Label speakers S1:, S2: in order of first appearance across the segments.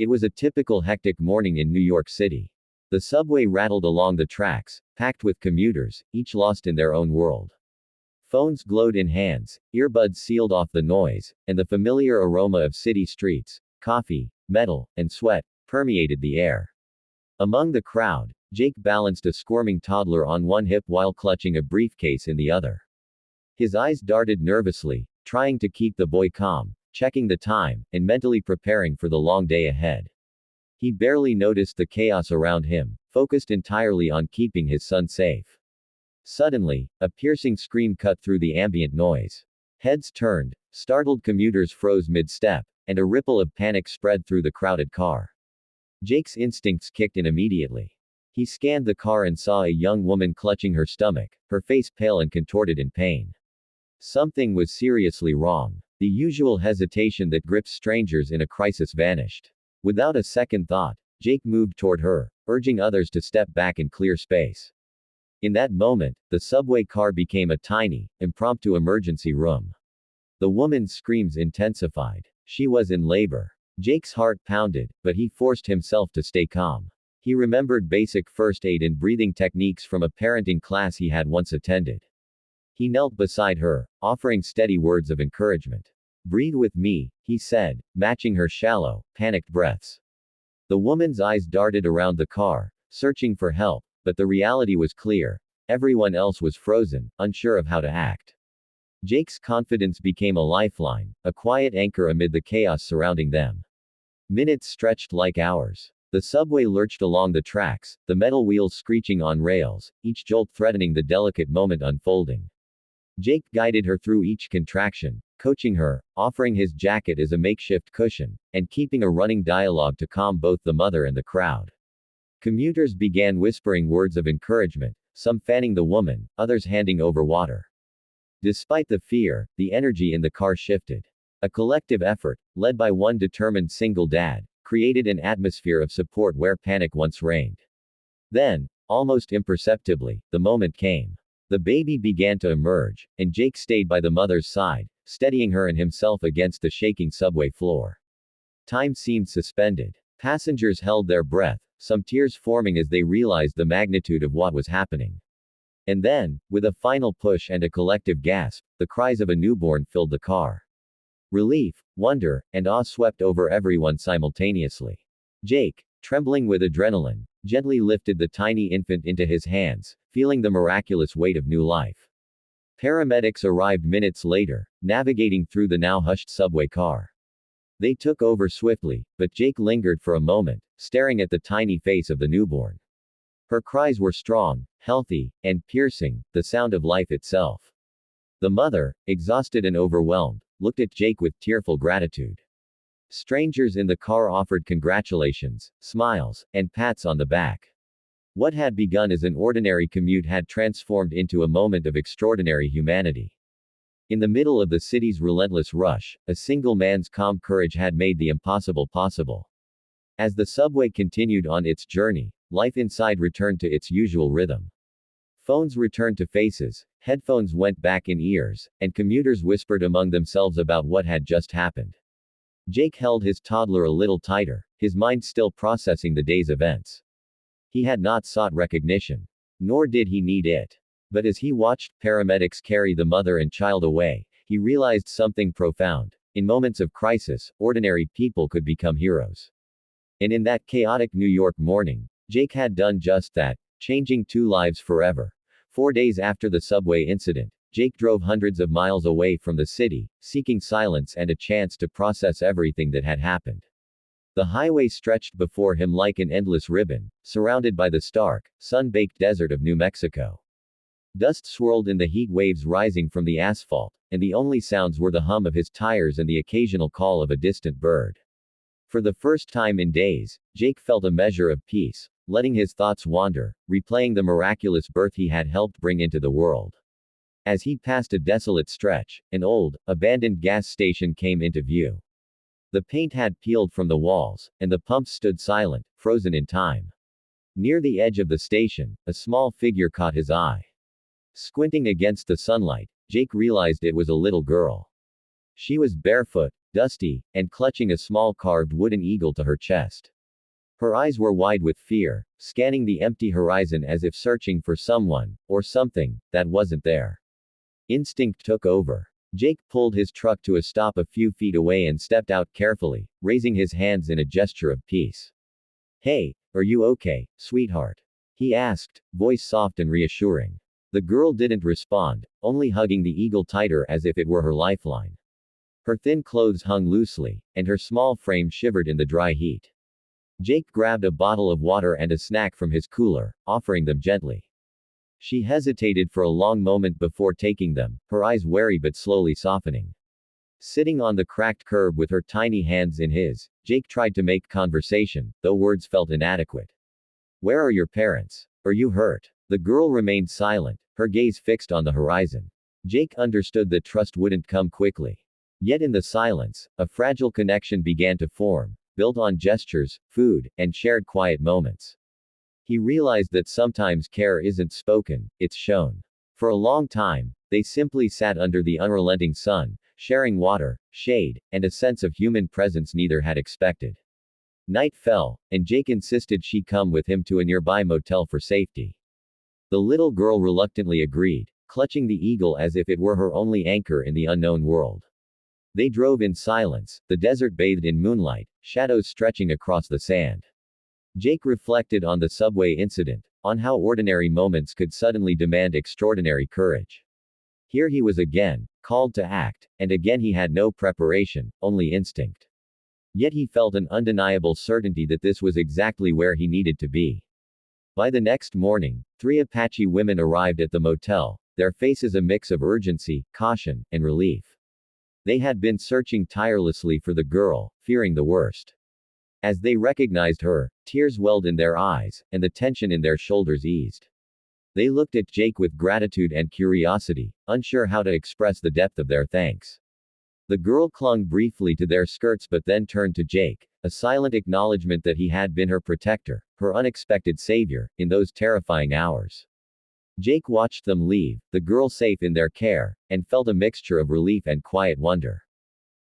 S1: It was a typical hectic morning in New York City. The subway rattled along the tracks, packed with commuters, each lost in their own world. Phones glowed in hands, earbuds sealed off the noise, and the familiar aroma of city streets, coffee, metal, and sweat, permeated the air. Among the crowd, Jake balanced a squirming toddler on one hip while clutching a briefcase in the other. His eyes darted nervously, trying to keep the boy calm, checking the time, and mentally preparing for the long day ahead. He barely noticed the chaos around him, focused entirely on keeping his son safe. Suddenly, a piercing scream cut through the ambient noise. Heads turned, startled commuters froze mid-step, and a ripple of panic spread through the crowded car. Jake's instincts kicked in immediately. He scanned the car and saw a young woman clutching her stomach, her face pale and contorted in pain. Something was seriously wrong. The usual hesitation that grips strangers in a crisis vanished. Without a second thought, Jake moved toward her, urging others to step back and clear space. In that moment, the subway car became a tiny, impromptu emergency room. The woman's screams intensified. She was in labor. Jake's heart pounded, but he forced himself to stay calm. He remembered basic first aid and breathing techniques from a parenting class he had once attended. He knelt beside her, offering steady words of encouragement. "Breathe with me," he said, matching her shallow, panicked breaths. The woman's eyes darted around the car, searching for help, but the reality was clear. Everyone else was frozen, unsure of how to act. Jake's confidence became a lifeline, a quiet anchor amid the chaos surrounding them. Minutes stretched like hours. The subway lurched along the tracks, the metal wheels screeching on rails, each jolt threatening the delicate moment unfolding. Jake guided her through each contraction, coaching her, offering his jacket as a makeshift cushion, and keeping a running dialogue to calm both the mother and the crowd. Commuters began whispering words of encouragement, some fanning the woman, others handing over water. Despite the fear, the energy in the car shifted. A collective effort, led by one determined single dad, created an atmosphere of support where panic once reigned. Then, almost imperceptibly, the moment came. The baby began to emerge, and Jake stayed by the mother's side, steadying her and himself against the shaking subway floor. Time seemed suspended. Passengers held their breath, some tears forming as they realized the magnitude of what was happening. And then, with a final push and a collective gasp, the cries of a newborn filled the car. Relief, wonder, and awe swept over everyone simultaneously. Jake, trembling with adrenaline, gently lifted the tiny infant into his hands, feeling the miraculous weight of new life. Paramedics arrived minutes later, navigating through the now hushed subway car. They took over swiftly, but Jake lingered for a moment, staring at the tiny face of the newborn. Her cries were strong, healthy, and piercing, the sound of life itself. The mother, exhausted and overwhelmed, looked at Jake with tearful gratitude. Strangers in the car offered congratulations, smiles, and pats on the back. What had begun as an ordinary commute had transformed into a moment of extraordinary humanity. In the middle of the city's relentless rush, a single man's calm courage had made the impossible possible. As the subway continued on its journey, life inside returned to its usual rhythm. Phones returned to faces, headphones went back in ears, and commuters whispered among themselves about what had just happened. Jake held his toddler a little tighter, his mind still processing the day's events. He had not sought recognition. Nor did he need it. But as he watched paramedics carry the mother and child away, he realized something profound. In moments of crisis, ordinary people could become heroes. And in that chaotic New York morning, Jake had done just that, changing 2 lives forever. 4 days after the subway incident, Jake drove hundreds of miles away from the city, seeking silence and a chance to process everything that had happened. The highway stretched before him like an endless ribbon, surrounded by the stark, sun-baked desert of New Mexico. Dust swirled in the heat waves rising from the asphalt, and the only sounds were the hum of his tires and the occasional call of a distant bird. For the first time in days, Jake felt a measure of peace, letting his thoughts wander, replaying the miraculous birth he had helped bring into the world. As he passed a desolate stretch, an old, abandoned gas station came into view. The paint had peeled from the walls, and the pumps stood silent, frozen in time. Near the edge of the station, a small figure caught his eye. Squinting against the sunlight, Jake realized it was a little girl. She was barefoot, dusty, and clutching a small carved wooden eagle to her chest. Her eyes were wide with fear, scanning the empty horizon as if searching for someone, or something, that wasn't there. Instinct took over. Jake pulled his truck to a stop a few feet away and stepped out carefully, raising his hands in a gesture of peace. Hey, are you okay, sweetheart? He asked, voice soft and reassuring. The girl didn't respond, only hugging the eagle tighter as if it were her lifeline. Her thin clothes hung loosely, and her small frame shivered in the dry heat. Jake grabbed a bottle of water and a snack from his cooler, offering them gently. She hesitated for a long moment before taking them, her eyes wary but slowly softening. Sitting on the cracked curb with her tiny hands in his, Jake tried to make conversation, though words felt inadequate. Where are your parents? Are you hurt? The girl remained silent, her gaze fixed on the horizon. Jake understood that trust wouldn't come quickly. Yet in the silence, a fragile connection began to form, built on gestures, food, and shared quiet moments. He realized that sometimes care isn't spoken, it's shown. For a long time, they simply sat under the unrelenting sun, sharing water, shade, and a sense of human presence neither had expected. Night fell, and Jake insisted she come with him to a nearby motel for safety. The little girl reluctantly agreed, clutching the eagle as if it were her only anchor in the unknown world. They drove in silence, the desert bathed in moonlight, shadows stretching across the sand. Jake reflected on the subway incident, on how ordinary moments could suddenly demand extraordinary courage. Here he was again, called to act, and again he had no preparation, only instinct. Yet he felt an undeniable certainty that this was exactly where he needed to be. By the next morning, 3 Apache women arrived at the motel, their faces a mix of urgency, caution, and relief. They had been searching tirelessly for the girl, fearing the worst. As they recognized her, tears welled in their eyes, and the tension in their shoulders eased. They looked at Jake with gratitude and curiosity, unsure how to express the depth of their thanks. The girl clung briefly to their skirts but then turned to Jake, a silent acknowledgement that he had been her protector, her unexpected savior, in those terrifying hours. Jake watched them leave, the girl safe in their care, and felt a mixture of relief and quiet wonder.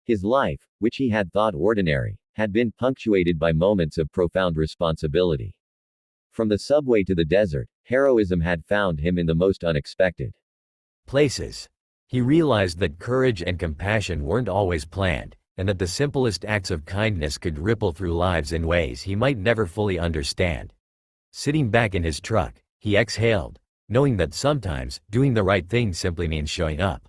S1: His life, which he had thought ordinary, had been punctuated by moments of profound responsibility. From the subway to the desert, heroism had found him in the most unexpected
S2: places. He realized that courage and compassion weren't always planned, and that the simplest acts of kindness could ripple through lives in ways he might never fully understand. Sitting back in his truck, he exhaled, knowing that sometimes, doing the right thing simply means showing up.